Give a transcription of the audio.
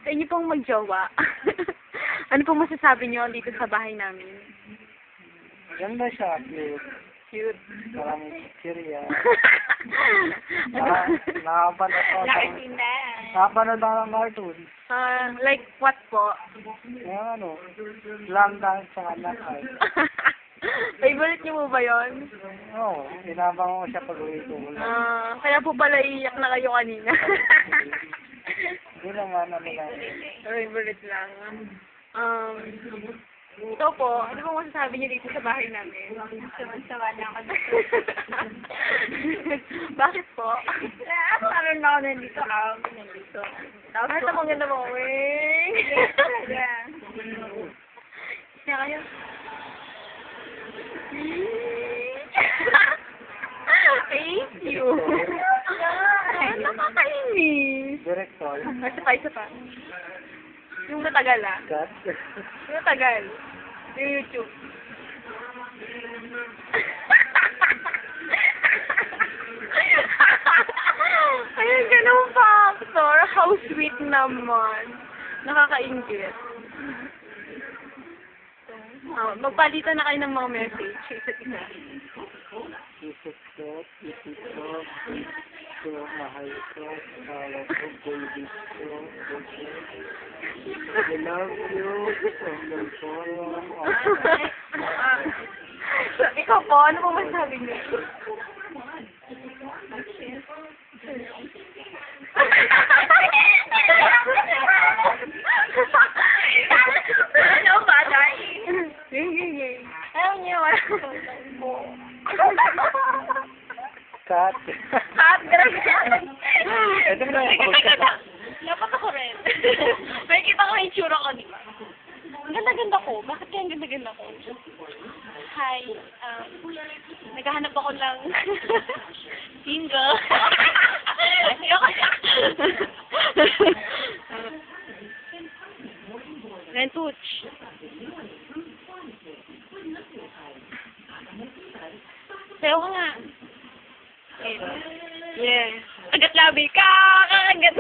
Sa inyo pong magjowa. Ano pong masasabi niyo dito sa bahay namin? Ganda siya, cute. Cute. Parang chichirya. Nakapanood ako nakapanood ako ng cartoon. Like what po? Yung ano, slam dunk sa nakay. Favorite niyo mo ba yun? Oo, inabang ko siya pag-uwi ko. Kaya po pala iiyak na kayo kanina. Hindi naman, ano lang. Favorite lang. Ito po, ano pong masasabi niyo dito sa bahay namin? Sawa na ako dito. Bakit po? Ano na ako nandito ako. Nandito. Bakit ang ganda mo, Wing? Talaga. Siya kayo? Thank you. Nakakainis. Director. Isa pa. Yung matagal Cut. Yung matagal. Yung YouTube. Ayun, ganun factor. How sweet naman. Nakakaingit. Magpalitan na kayo ng mga message sa isa't isa. Isip ko, mahal ko, alam ko, baby ko, I love you, from So, ikaw po, ano po masasabi niyo? Ano ba, Day? Sige. Ayaw niyo, wala. Cut. Cut, grabe. Ito mo na yung Dapat ako rin. May kita ko yung tsura ko, di ba? Ang ganda-ganda ko. Bakit kaya ang ganda-ganda ko? Hi. Naghahanap ako ng single. Ayoko siya. Rentuch. Sayo ka nga. Yeah. Agat labi ka! Kakagat!